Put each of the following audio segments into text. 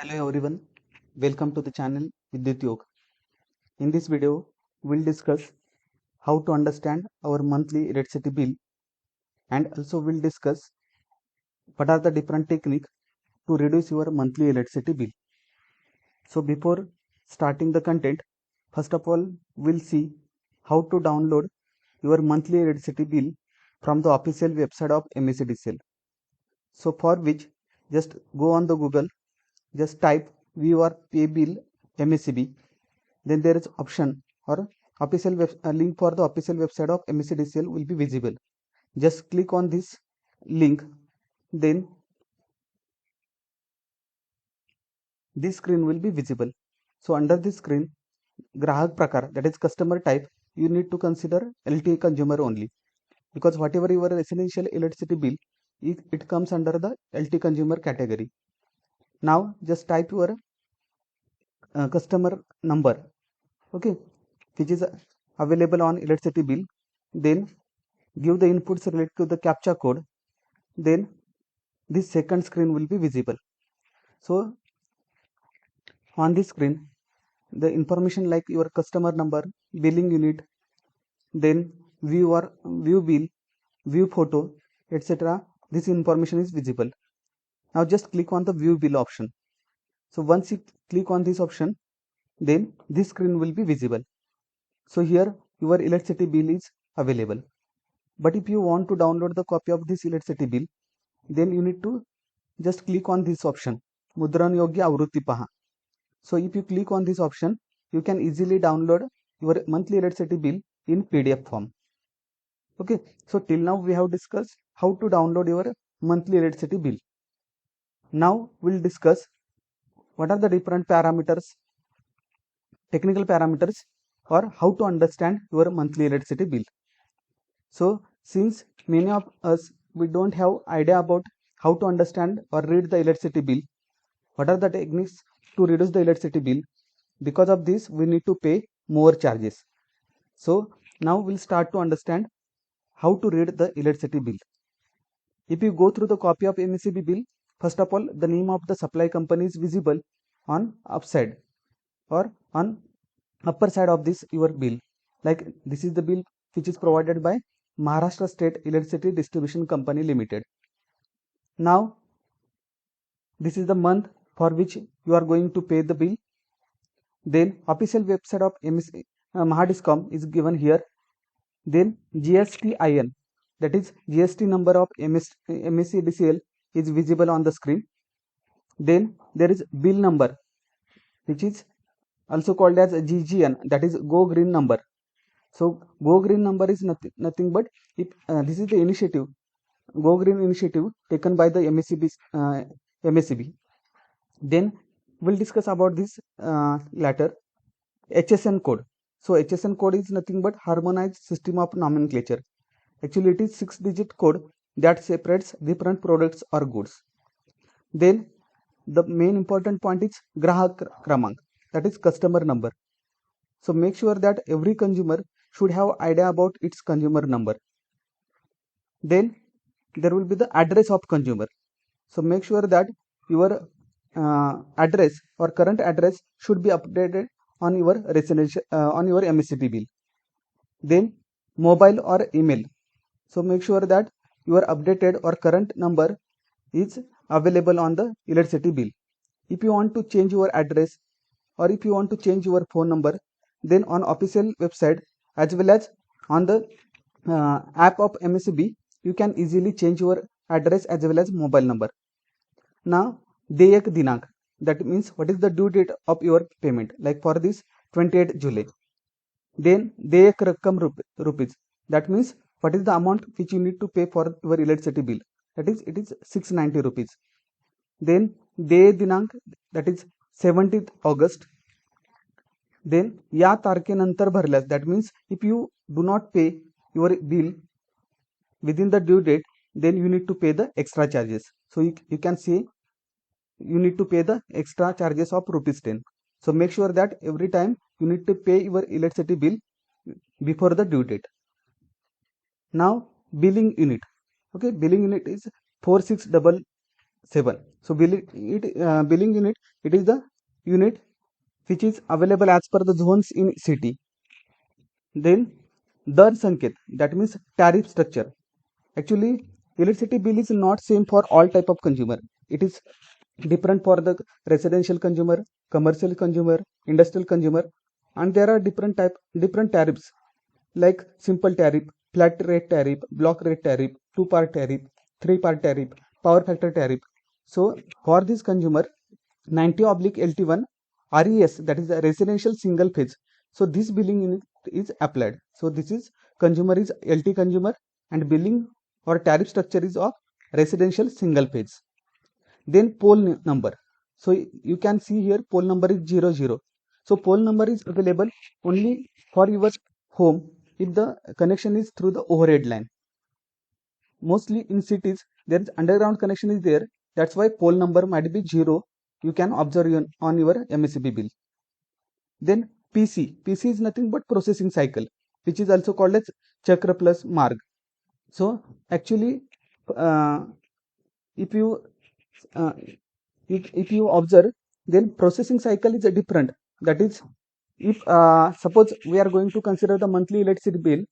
Hello everyone, welcome to the channel Vidyut Yog. In this video, we'll discuss how to understand our monthly electricity bill, and also we'll discuss what are the different techniques to reduce your monthly electricity bill. So before starting the content, first of all, we'll see how to download your monthly electricity bill from the official website of MECDCL. So for which, just go on the Google, just type view or pay bill MECB. Then there is option or official link for the official website of MECDCL will be visible. Just click on this link. Then this screen will be visible. So under this screen, Grahak Prakar, that is customer type, you need to consider LTE consumer only, because whatever your residential electricity bill, it comes under the LTE consumer category. Now just type your customer number, okay, which is available on electricity bill. Then give the inputs related to the CAPTCHA code. Then this second screen will be visible. So on this screen, the information like your customer number, billing unit, then view bill, view photo, etc. This information is visible. Now just click on the view bill option. So once you click on this option, then this screen will be visible. So here your electricity bill is available. But if you want to download the copy of this electricity bill, then you need to just click on this option, Mudran Yogya Avrutti Paha. So if you click on this option, you can easily download your monthly electricity bill in PDF form. Okay, so till now we have discussed how to download your monthly electricity bill. Now we'll discuss what are the different parameters, technical parameters, or how to understand your monthly electricity bill. So since many of us, we don't have idea about how to understand or read the electricity bill, what are the techniques to reduce the electricity bill, because of this we need to pay more charges. So now we'll start to understand how to read the electricity bill. If you go through the copy of MECB bill, first of all, the name of the supply company is visible on upside or on upper side of this your bill. Like this is the bill which is provided by Maharashtra State Electricity Distribution Company Limited. Now this is the month for which you are going to pay the bill. Then official website of Mahadiscom is given here. Then GSTIN, that is GST number of MECDCL is visible on the screen. Then there is bill number, which is also called as GGN, that is Go Green number. So Go Green number is nothing but if this is the initiative, Go Green initiative taken by the MECB. Then we'll discuss about this latter. HSN code. So HSN code is nothing but harmonized system of nomenclature. Actually it is 6-digit code that separates different products or goods. Then the main important point is Grahak Kramank, that is customer number. So make sure that every consumer should have idea about its consumer number. Then there will be the address of consumer. So make sure that your address or current address should be updated on your residential on your MECB bill. Then mobile or email. So make sure that your updated or current number is available on the electricity bill. If you want to change your address or if you want to change your phone number, then on official website as well as on the app of MECB, you can easily change your address as well as mobile number. Now Deyak Dinank, that means what is the due date of your payment, like for this 28th July. Then Deyak Rakkam rupees, that means what is the amount which you need to pay for your electricity bill, that is it is 690 rupees. Then Dey Dinank, that is 17th August. Then या तारखेनंतर भरल्यास, that means if you do not pay your bill within the due date, then you need to pay the extra charges. So you can say you need to pay the extra charges of ₹10. So make sure that every time you need to pay your electricity bill before the due date. Now billing unit. Okay, billing unit is 7. So billing unit, it is the unit which is available as per the zones in city. Then Dar Sanket, that means tariff structure. Actually, electricity bill is not same for all type of consumer. It is different for the residential consumer, commercial consumer, industrial consumer, and there are different tariffs like simple tariff, flat rate tariff, block rate tariff, two-part tariff, three-part tariff, power factor tariff. So for this consumer, 90/LT1 RES, that is a residential single phase. So this billing unit is applied. So this is consumer is LT consumer and billing or tariff structure is of residential single phase. Then pole number. So you can see here pole number is 00. So pole number is available only for your home if the connection is through the overhead line. Mostly in cities there is underground connection is there. That's why pole number might be 0. You can observe on your MSCB bill. Then PC is nothing but processing cycle, which is also called as Chakra plus Marg. So actually, uh, if you uh, if you observe, then processing cycle is a different. That is, if suppose we are going to consider the monthly electricity bill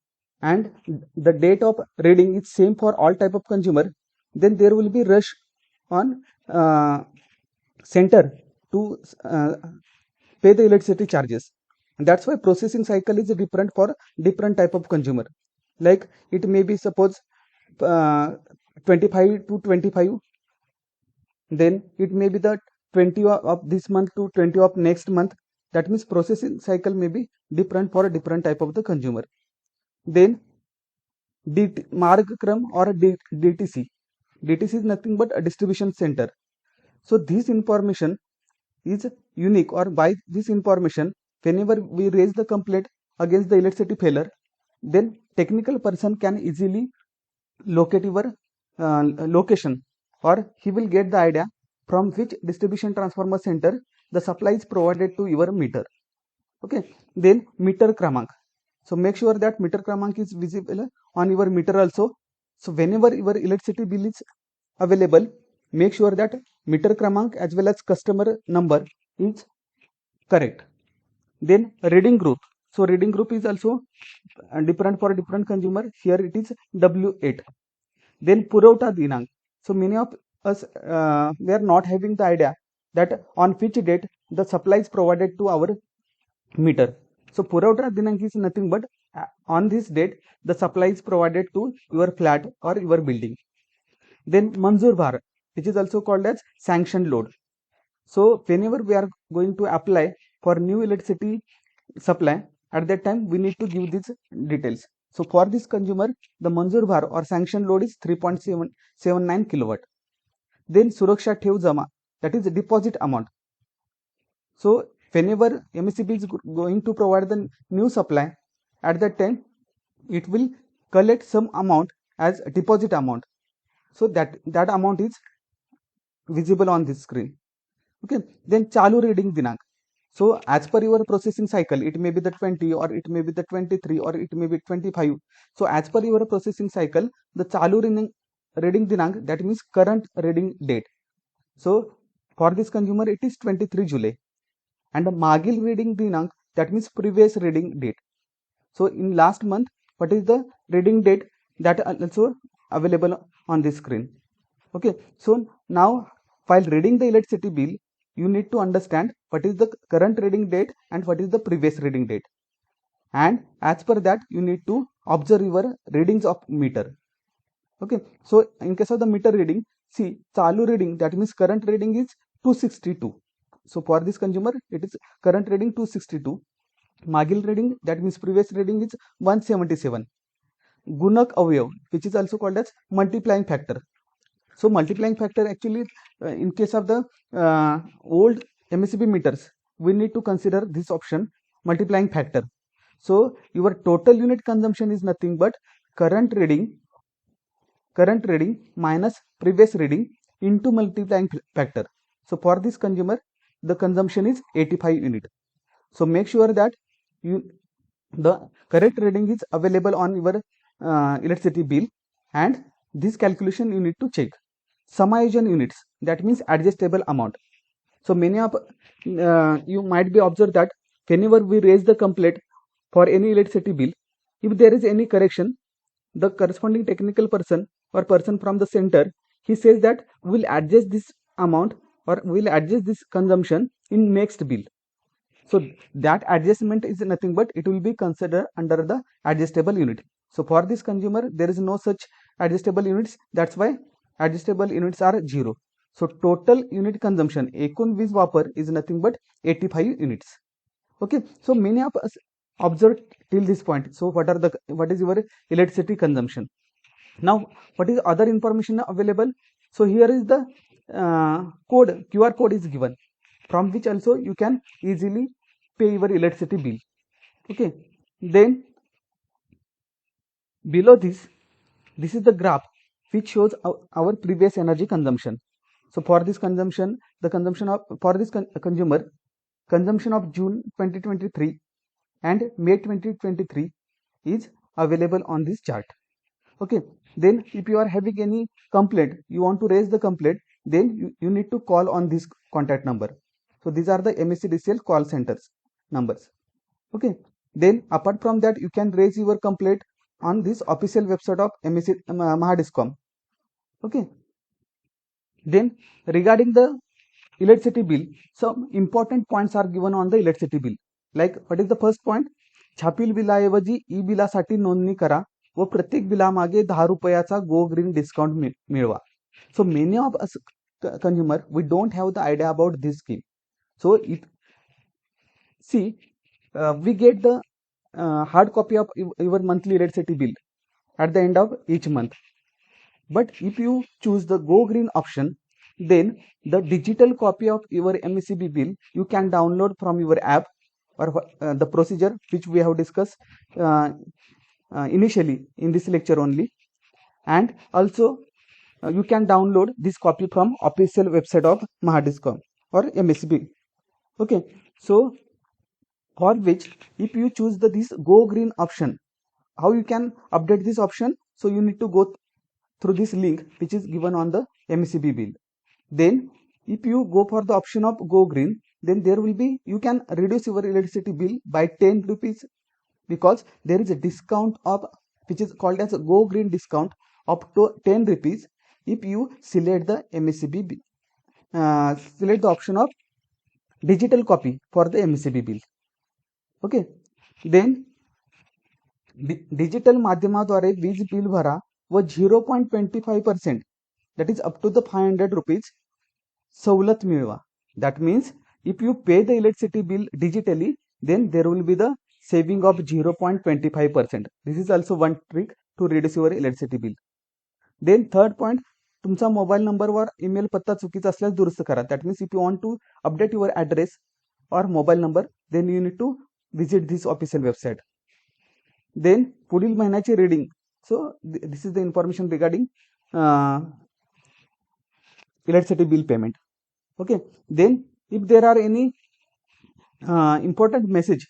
and the date of reading is same for all type of consumer, then there will be rush on center to pay the electricity charges. And that's why processing cycle is different for different type of consumer. Like it may be suppose uh, 25 to 25, then it may be the 20 of this month to 20 of next month. That means processing cycle may be different for a different type of the consumer. Then Margakram or DTC. DTC is nothing but a distribution center. So this information is unique, or by this information, whenever we raise the complaint against the electricity failure, then technical person can easily locate your location, or he will get the idea from which distribution transformer center the supply is provided to your meter. Okay, then meter Kramank. So make sure that meter Kramank is visible on your meter also. So whenever your electricity bill is available, make sure that meter Kramank as well as customer number is correct. Then reading group. So reading group is also different for different consumer. Here it is W8. Then Purauta Dinank. So many of us we are not having the idea that on which date the supply is provided to our meter. So Purauta Dinank is nothing but on this date the supply is provided to your flat or your building. Then Manzoor Bhar, which is also called as sanctioned load. So whenever we are going to apply for new electricity supply, at that time we need to give these details. So for this consumer, the Manzoor Bhar or sanction load is 3.779 kilowatt. Then Suraksha Thev Jama, that is deposit amount. So whenever MSCB is going to provide the new supply, at that time it will collect some amount as deposit amount. So that amount is visible on this screen. Okay, then Chalu reading Dinank. So as per your processing cycle, it may be the 20 or it may be the 23 or it may be 25. So as per your processing cycle, the Chalu reading Dinank, that means current reading date. So for this consumer, it is 23 July. And the Magil reading Dinank, that means previous reading date. So in last month, what is the reading date that also available on this screen. Okay, so now while reading the electricity bill, you need to understand what is the current reading date and what is the previous reading date. And as per that, you need to observe your readings of meter. Okay, so in case of the meter reading, see, Chalu reading, that means current reading is 262. So for this consumer, it is current reading 262. Magil reading, that means previous reading is 177. Gunak Avayav, which is also called as multiplying factor. So multiplying factor actually in case of the old MSCB meters, we need to consider this option, multiplying factor. So your total unit consumption is nothing but current reading minus previous reading into multiplying factor. So for this consumer, the consumption is 85 unit. So make sure that the correct reading is available on your electricity bill, and this calculation you need to check. समायोजन units, that means adjustable amount. So many of you might be observed that whenever we raise the complaint for any electricity bill, if there is any correction, the corresponding technical person or person from the center, he says that we'll adjust this amount or we'll adjust this consumption in next bill. So that adjustment is nothing but it will be considered under the adjustable unit. So for this consumer, there is no such adjustable units. That's why adjustable units are 0. So total unit consumption एकूण वीज वापर is nothing but 85 units. Okay. So many of us observed till this point. So what is your electricity consumption? Now what is other information available? So here is the code, QR code is given, from which also you can easily pay your electricity bill. Okay, then below this is the graph which shows our previous energy consumption. So for this consumption, the consumption of for this consumer, consumption of June 2023 and May 2023 is available on this chart. Okay, then if you are having any complaint, you want to raise the complaint, then you need to call on this contact number. So these are the MSEDCL call centers numbers. Okay, then apart from that, you can raise your complaint on this official website of Mahadiscom. Okay, then regarding the electricity bill, some important points are given on the electricity bill. Like what is the first point? छापील बिलाऐवजी ई बिलासाठी नोंदणी करा व प्रत्येक बिलामागे 10 रुपयाचा go green discount मिळवा. So many of us consumer, we don't have the idea about this scheme. So we get the hard copy of your monthly electricity bill at the end of each month. But if you choose the Go Green option, then the digital copy of your MECB bill you can download from your app, or the procedure which we have discussed initially in this lecture only. And also you can download this copy from official website of Mahadiscom or MECB. Okay, so for which if you choose this Go Green option, how you can update this option? So you need to go through this link which is given on the MECB bill. Then if you go for the option of Go Green, then there will be, you can reduce your electricity bill by 10 rupees, because there is a discount of which is called as a Go Green discount up to 10 rupees if you select the MECB bill, select the option of digital copy for the MECB bill. Okay, then digital माध्यमाद्वारे वीज bill भरा व 0.25%, that is up to the 500 rupees सवलत मिळवा. That means if you pay the electricity bill digitally, then there will be the saving of 0.25%. This is also one trick to reduce your electricity bill. Then third point, तुमचा mobile नंबरवर email पत्ता चुकीचा असल्यास दुरुस्त करा. That means if you want to update your address or mobile number, then you need to visit this official website. Then पुढील महिन्याची reading. So this is the information regarding electricity bill payment. Okay, then if there are any important message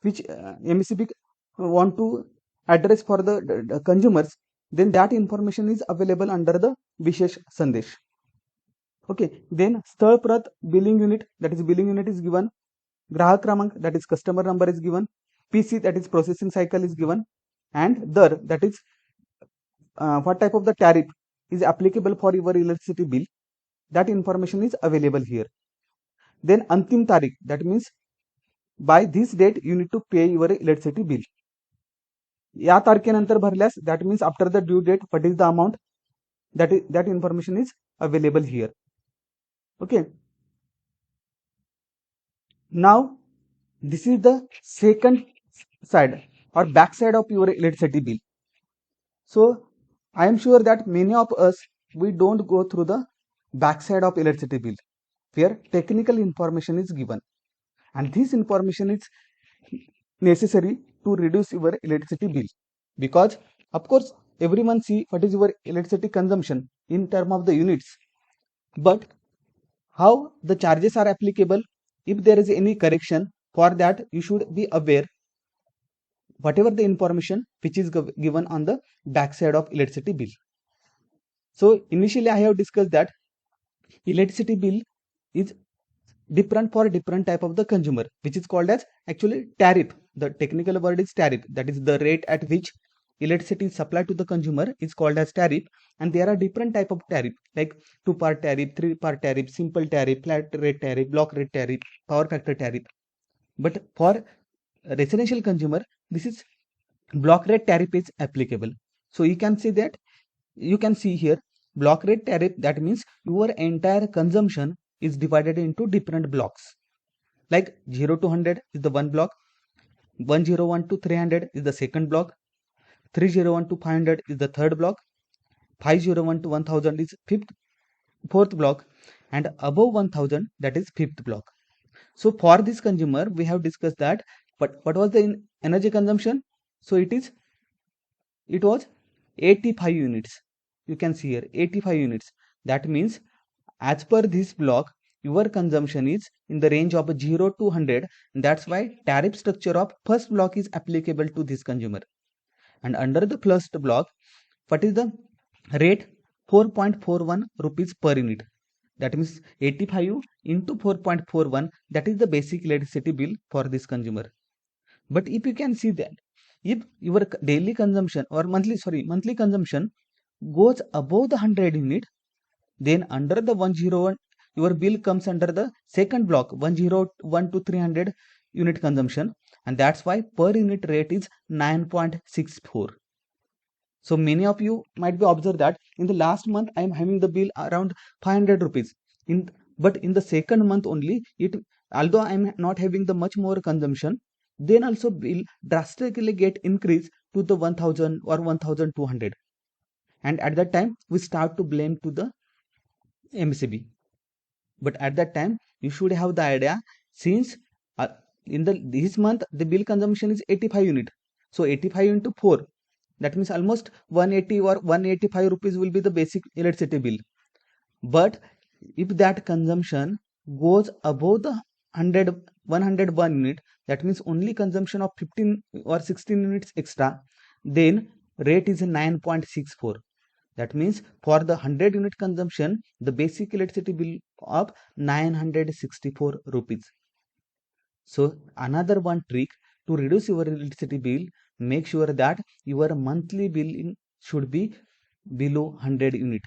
which MECB want to address for the consumers, then that information is available under the Vishesh Sandesh. Okay, then स्थळ प्रत billing unit, that is billing unit is given, ग्राहक क्रमांक, that is customer number is given, PC, that is processing cycle is given, and DAR, that is what type of the tariff is applicable for your electricity bill, that information is available here. Then अंतिम तारीख, that means by this date you need to pay your electricity bill. या तारखेनंतर भरल्यास, that means after the due date, what is the amount, that information is available here. Okay, now this is the second side or back side of your electricity bill. So I am sure that many of us, we don't go through the back side of electricity bill where technical information is given, and this information is necessary to reduce your electricity bill, because of course everyone see what is your electricity consumption in term of the units, but how the charges are applicable, if there is any correction, for that you should be aware whatever the information which is given on the back side of electricity bill. So initially I have discussed that electricity bill is different for different type of the consumer, which is called as actually tariff. The technical word is tariff, that is the rate at which electricity is supplied to the consumer is called as tariff. And there are different type of tariff like two-part tariff, three-part tariff, simple tariff, flat rate tariff, block rate tariff, power factor tariff. But for residential consumer, this is block rate tariff is applicable. So you can see that, you can see here block rate tariff, that means your entire consumption is divided into different blocks, like 0 to 100 is the one block, 101 to 300 is the second block, 301 to 500 is the third block, 501 to 1000 is fourth block, and above 1000 that is fifth block. So for this consumer we have discussed that, but what was the energy consumption? So it was 85 units. You can see here 85 units. That means as per this block your consumption is in the range of 0 to 100. That's why tariff structure of first block is applicable to this consumer. And under the first block, what is the rate? 4.41 rupees per unit. That means 85 into 4.41, that is the basic electricity bill for this consumer. But if you can see that if your daily consumption or monthly consumption goes above the 100 unit, then under the 101 your bill comes under the second block, 101 to 300 unit consumption, and that's why per unit rate is 9.64. So many of you might be observed that in the last month I am having the bill around 500 rupees, but in the second month only, it, although I am not having the much more consumption, then also bill drastically get increased to the 1000 or 1200, and at that time we start to blame to the MCB. But at that time you should have the idea, since in this month the bill consumption is 85 unit, so 85 into 4, that means almost 180 or 185 rupees will be the basic electricity bill. But if that consumption goes above the 101 unit, that means only consumption of 15 or 16 units extra, then rate is 9.64. That means for the 100 unit consumption, the basic electricity bill of 964 rupees. So another one trick to reduce your electricity bill, make sure that your monthly billing should be below 100 unit,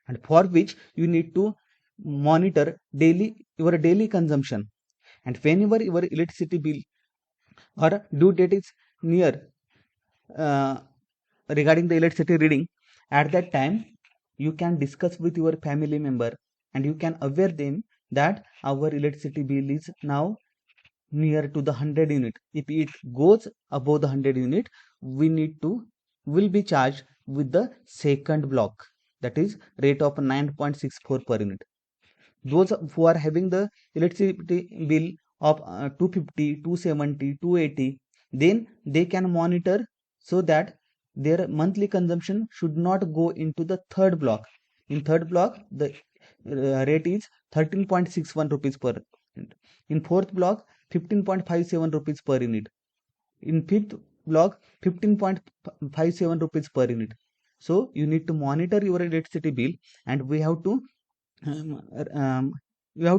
and for which you need to monitor your daily consumption. And whenever your electricity bill or due date is near regarding the electricity reading, at that time you can discuss with your family member and you can aware them that our electricity bill is now near to the 100 unit. If it goes above the 100 unit, will be charged with the second block, that is rate of 9.64 per unit. Those who are having the electricity bill of 250, 270, 280, then they can monitor so that their monthly consumption should not go into the third block. In third block the rate is 13.61 rupees per unit. In fourth block 15.57 rupees per unit. In fifth block 15.57 rupees per unit. So you need to monitor your electricity bill, and we have to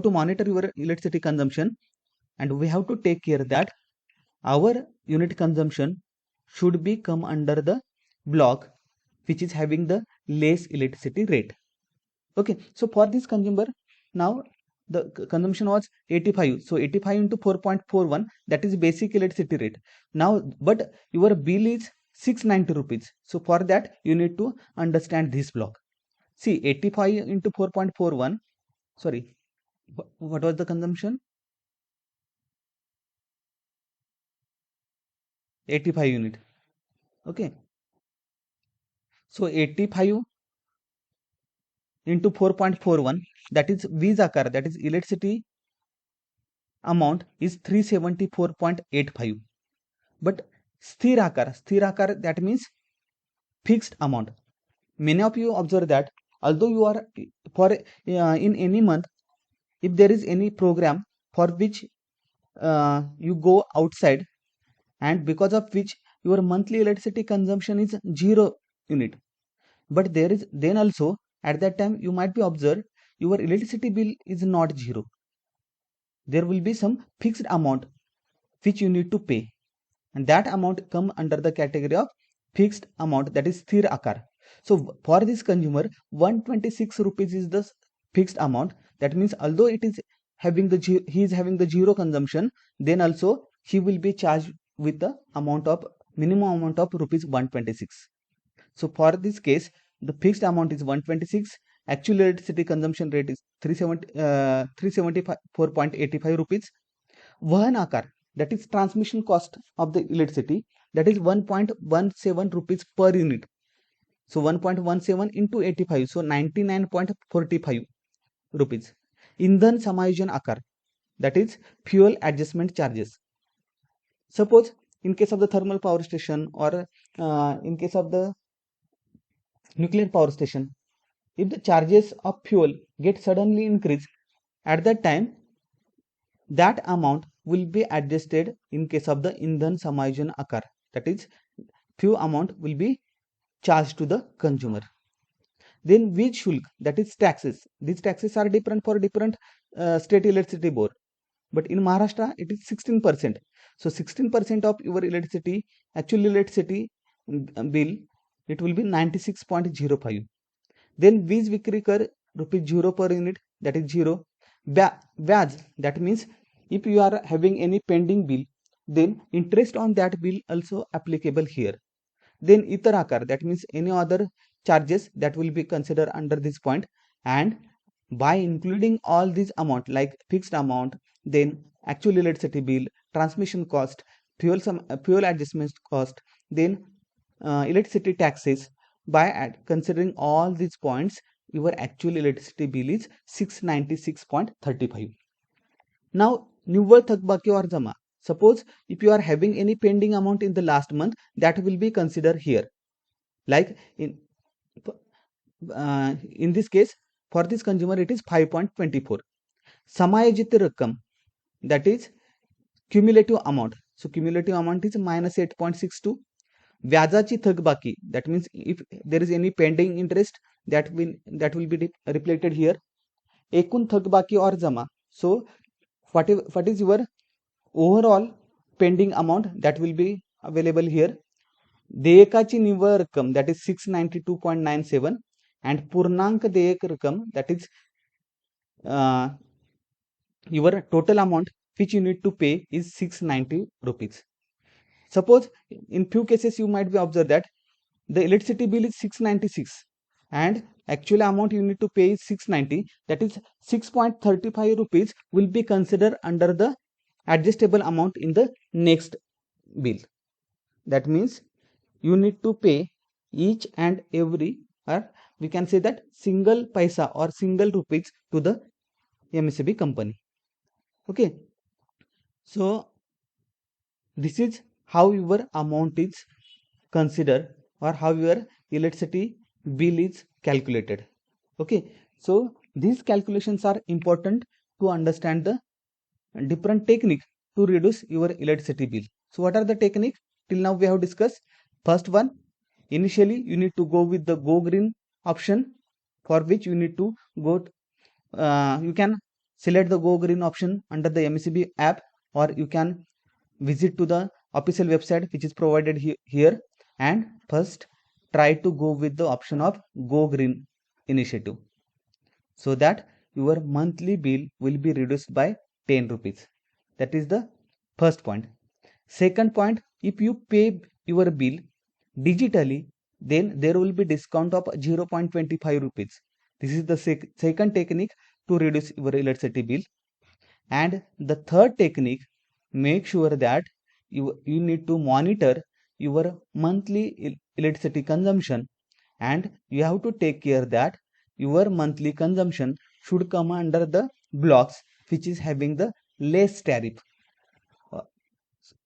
monitor your electricity consumption, and we have to take care that our unit consumption should be come under the block which is having the less electricity rate. Okay, so for this consumer, now the consumption was 85, so 85 into 4.41, that is basic electricity rate. Now but your bill is 690 rupees, so for that you need to understand this block. See, 85 into 4.41, sorry, what was the consumption? 85 unit. Okay, so 85 into 4.41, that is Vizakar, that is electricity amount is 374.85. But Sthirakar, that means fixed amount. Many of you observe that although you are for in any month, if there is any program for which you go outside, and because of which your monthly electricity consumption is 0 unit, but there is then also at that time you might be observed your electricity bill is not zero. There will be some fixed amount which you need to pay, and that amount come under the category of fixed amount, that is sthir akar. So for this consumer 126 rupees is the fixed amount. That means although it is having the he is having the zero consumption, then also he will be charged with the amount of minimum amount of rupees 126. So for this case the fixed amount is 126, actual electricity consumption rate is 374.85 rupees. Vahan akar, that is transmission cost of the electricity, that is 1.17 rupees per unit. So 1.17 into 85, so 99.45 rupees. Indhan Samayojan akar, that is fuel adjustment charges. Suppose in case of the thermal power station or in case of the nuclear power station, if the charges of fuel get suddenly increased, at that time that amount will be adjusted in case of the Indhan Samayojan akar, that is few amount will be charged to the consumer. Then Vid Shulk, that is taxes. These taxes are different for different state electricity board, but in Maharashtra it is 16%. So 16% of your electricity, actual electricity bill, it will be 96.05. Then वीज Vikri Kar rupees 0 per unit, that is 0. Vyaj, that means if you are having any pending bill, then interest on that bill also applicable here. Then Itar akar, that means any other charges that will be considered under this point, and by including all these amount like fixed amount, then actual electricity bill, transmission cost, fuel adjustment cost, then electricity taxes, by considering all these points, your actual electricity bill is 696.35. Now Niव्वळ थकबाकी or jama. Suppose if you are having any pending amount in the last month, that will be considered here. Like in this case, for this consumer it is 5.24. Samayojit rakam, that is cumulative amount. So cumulative amount is minus 8.62. Vyajachi thakbaki, that means if there is any pending interest, that will be reflected here. Ekun thakbaki or jama. So what is your overall pending amount, that will be available here. देयकाची निव्वळ रक्कम, that is 692.97, and पूर्णांक देयक रक्कम, that is your total amount which you need to pay is 690 rupees. Suppose in few cases you might be observed that the electricity bill is 696 and actual amount you need to pay is 690, that is 6.35 rupees will be considered under the adjustable amount in the next bill. That means you need to pay each and every, or we can say that single paisa or single rupees to the MSEB company. Okay, so this is how your amount is considered or how your electricity bill is calculated. Okay, so these calculations are important to understand the different technique to reduce your electricity bill. So what are the technique till now we have discussed? First one, initially you need to go with the Go Green option, for which you need to go you can select the Go Green option under the MSEB app, or you can visit to the official website which is provided here, and first try to go with the option of Go Green initiative, so that your monthly bill will be reduced by 10 rupees. That is the first point. Second point, if you pay your bill digitally, then there will be discount of 0.25 rupees. This is the second technique to reduce your electricity bill. And the third technique, make sure that you need to monitor your monthly electricity consumption, and you have to take care that your monthly consumption should come under the blocks which is having the less tariff.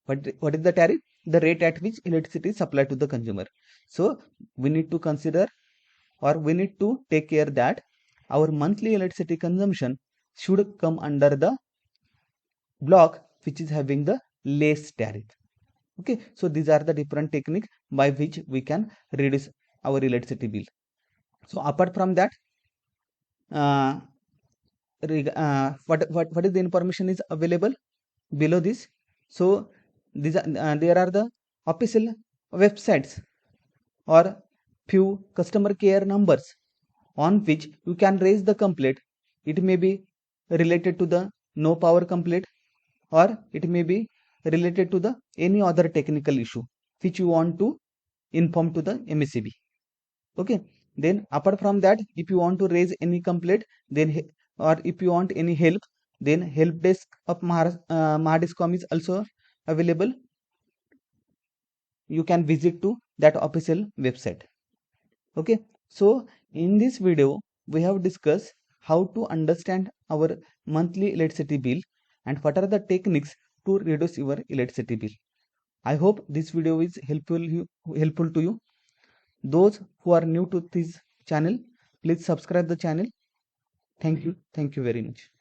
What is the tariff? The rate at which electricity is supplied to the consumer. So we need to consider, or we need to take care that our monthly electricity consumption should come under the block which is having the less tariff. Okay, so these are the different techniques by which we can reduce our electricity bill. So apart from that, uh, what is the information is available below this. So these are, there are the official websites or few customer care numbers on which you can raise the complaint. It may be related to the no power complaint, or it may be related to the any other technical issue which you want to inform to the MSCB. Okay, then apart from that, if you want to raise any complaint, then or if you want any help, then help desk of Mahadiscom is also available. You can visit to that official website. Okay, so in this video we have discussed how to understand our monthly electricity bill and what are the techniques to reduce your electricity bill. I hope this video is helpful to you. Those who are new to this channel, please subscribe the channel. Thank you very much.